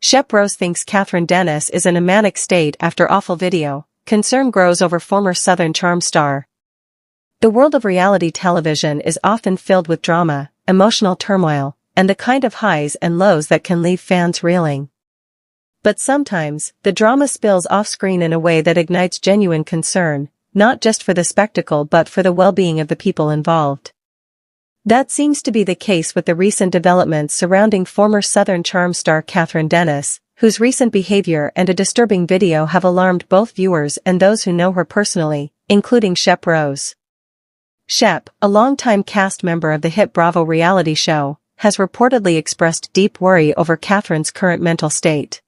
Shep thinks Kathryn Dennis is in a manic state after awful video. Concern grows over former Southern Charm star. The world of reality television is often filled with drama, emotional turmoil, and the kind of highs and lows that can leave fans reeling. But sometimes, the drama spills off-screen in a way that ignites genuine concern, not just for the spectacle but for the well-being of the people involved. That seems to be the case with the recent developments surrounding former Southern Charm star Kathryn Dennis, whose recent behavior and a disturbing video have alarmed both viewers and those who know her personally, including Shep. Shep, a longtime cast member of the hit Bravo reality show, has reportedly expressed deep worry over Kathryn's current mental state.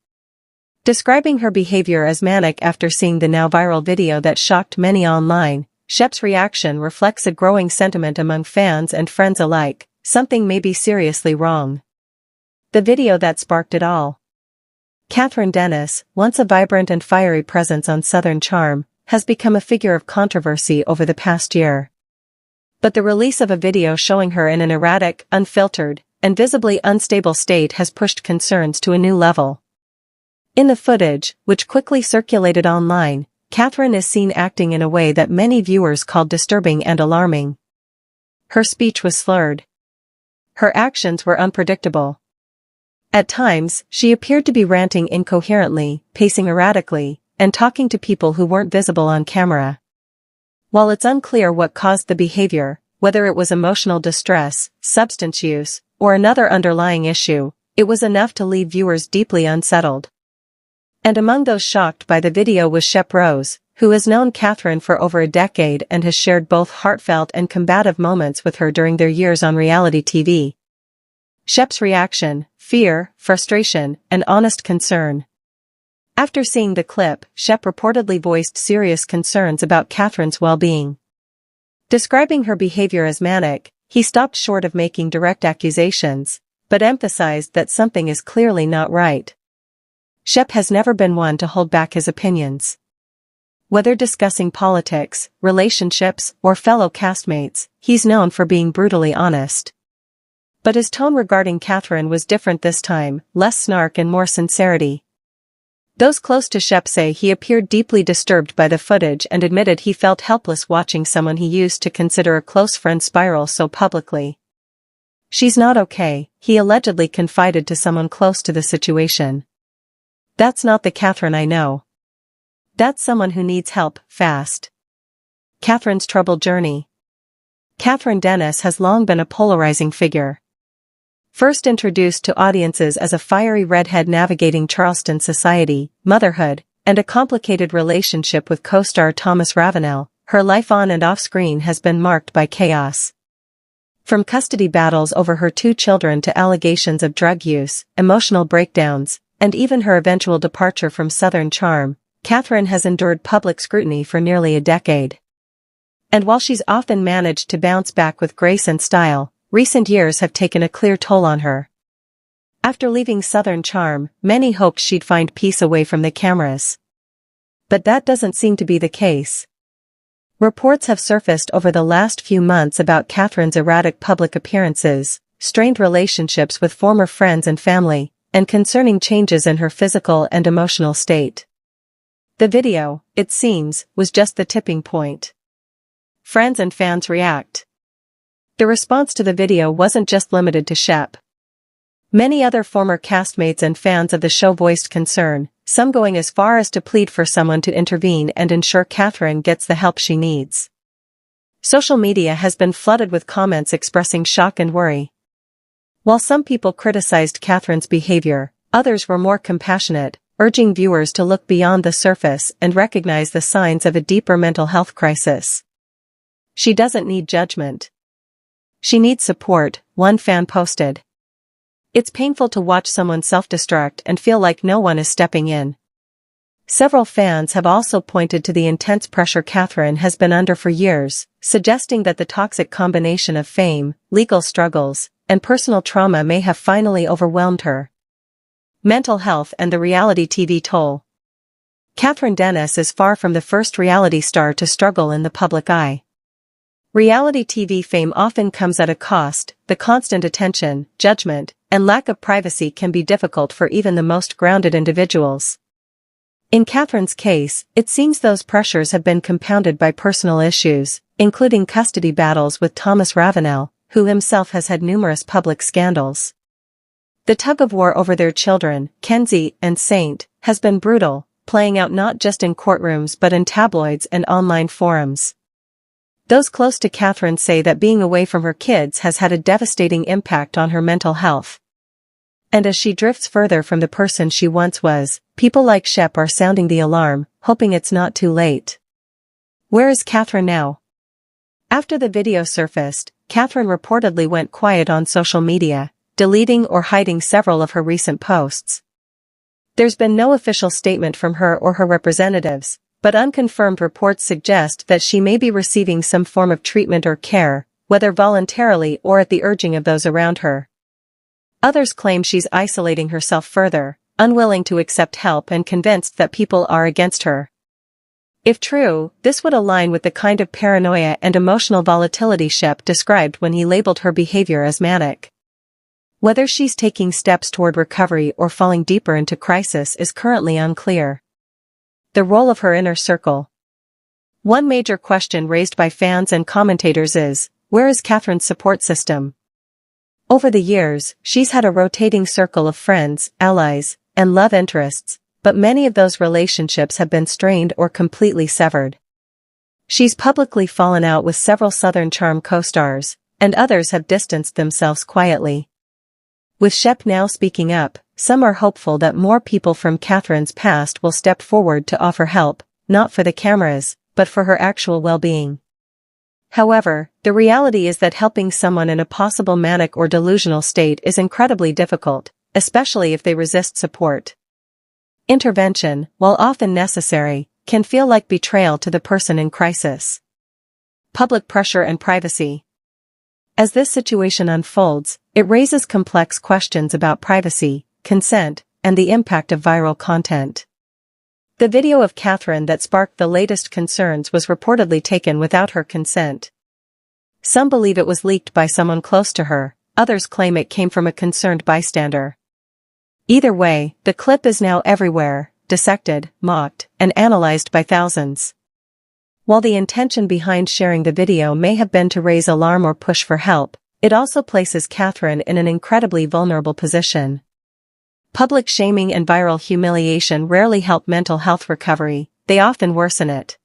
Describing her behavior as manic after seeing the now viral video that shocked many online, Shep's reaction reflects a growing sentiment among fans and friends alike: something may be seriously wrong. The video that sparked it all. Kathryn Dennis, once a vibrant and fiery presence on Southern Charm, has become a figure of controversy over the past year. But the release of a video showing her in an erratic, unfiltered, and visibly unstable state has pushed concerns to a new level. In the footage, which quickly circulated online, Kathryn is seen acting in a way that many viewers called disturbing and alarming. Her speech was slurred. Her actions were unpredictable. At times, she appeared to be ranting incoherently, pacing erratically, and talking to people who weren't visible on camera. While it's unclear what caused the behavior, whether it was emotional distress, substance use, or another underlying issue, it was enough to leave viewers deeply unsettled. And among those shocked by the video was Shep, who has known Kathryn for over a decade and has shared both heartfelt and combative moments with her during their years on reality TV. Shep's reaction: fear, frustration, and honest concern. After seeing the clip, Shep reportedly voiced serious concerns about Kathryn's well-being. Describing her behavior as manic, he stopped short of making direct accusations, but emphasized that something is clearly not right. Shep has never been one to hold back his opinions. Whether discussing politics, relationships, or fellow castmates, he's known for being brutally honest. But his tone regarding Kathryn was different this time, less snark and more sincerity. Those close to Shep say he appeared deeply disturbed by the footage and admitted he felt helpless watching someone he used to consider a close friend spiral so publicly. "She's not okay," he allegedly confided to someone close to the situation. "That's not the Kathryn I know. That's someone who needs help, fast." Kathryn's troubled journey. Kathryn Dennis has long been a polarizing figure. First introduced to audiences as a fiery redhead navigating Charleston society, motherhood, and a complicated relationship with co-star Thomas Ravenel, her life on and off-screen has been marked by chaos. From custody battles over her 2 children to allegations of drug use, emotional breakdowns, and even her eventual departure from Southern Charm, Kathryn has endured public scrutiny for nearly a decade. And while she's often managed to bounce back with grace and style, recent years have taken a clear toll on her. After leaving Southern Charm, many hoped she'd find peace away from the cameras. But that doesn't seem to be the case. Reports have surfaced over the last few months about Kathryn's erratic public appearances, strained relationships with former friends and family, and concerning changes in her physical and emotional state. The video, it seems, was just the tipping point. Friends and fans react. The response to the video wasn't just limited to Shep. Many other former castmates and fans of the show voiced concern, some going as far as to plead for someone to intervene and ensure Kathryn gets the help she needs. Social media has been flooded with comments expressing shock and worry. While some people criticized Kathryn's behavior, others were more compassionate, urging viewers to look beyond the surface and recognize the signs of a deeper mental health crisis. "She doesn't need judgment. She needs support," one fan posted. "It's painful to watch someone self-destruct and feel like no one is stepping in." Several fans have also pointed to the intense pressure Kathryn has been under for years, suggesting that the toxic combination of fame, legal struggles, and personal trauma may have finally overwhelmed her. Mental health and the reality TV toll. Kathryn Dennis is far from the first reality star to struggle in the public eye. Reality TV fame often comes at a cost: the constant attention, judgment, and lack of privacy can be difficult for even the most grounded individuals. In Kathryn's case, it seems those pressures have been compounded by personal issues, including custody battles with Thomas Ravenel, who himself has had numerous public scandals. The tug-of-war over their children, Kenzie and Saint, has been brutal, playing out not just in courtrooms but in tabloids and online forums. Those close to Kathryn say that being away from her kids has had a devastating impact on her mental health. And as she drifts further from the person she once was, people like Shep are sounding the alarm, hoping it's not too late. Where is Kathryn now? After the video surfaced, Kathryn reportedly went quiet on social media, deleting or hiding several of her recent posts. There's been no official statement from her or her representatives, but unconfirmed reports suggest that she may be receiving some form of treatment or care, whether voluntarily or at the urging of those around her. Others claim she's isolating herself further, unwilling to accept help and convinced that people are against her. If true, this would align with the kind of paranoia and emotional volatility Shep described when he labeled her behavior as manic. Whether she's taking steps toward recovery or falling deeper into crisis is currently unclear. The role of her inner circle. One major question raised by fans and commentators is, where is Kathryn's support system? Over the years, she's had a rotating circle of friends, allies, and love interests, but many of those relationships have been strained or completely severed. She's publicly fallen out with several Southern Charm co-stars, and others have distanced themselves quietly. With Shep now speaking up, some are hopeful that more people from Kathryn's past will step forward to offer help, not for the cameras, but for her actual well-being. However, the reality is that helping someone in a possible manic or delusional state is incredibly difficult, especially if they resist support. Intervention, while often necessary, can feel like betrayal to the person in crisis. Public pressure and privacy. As this situation unfolds, it raises complex questions about privacy, consent, and the impact of viral content. The video of Kathryn that sparked the latest concerns was reportedly taken without her consent. Some believe it was leaked by someone close to her, others claim it came from a concerned bystander. Either way, the clip is now everywhere, dissected, mocked, and analyzed by thousands. While the intention behind sharing the video may have been to raise alarm or push for help, it also places Kathryn in an incredibly vulnerable position. Public shaming and viral humiliation rarely help mental health recovery, they often worsen it.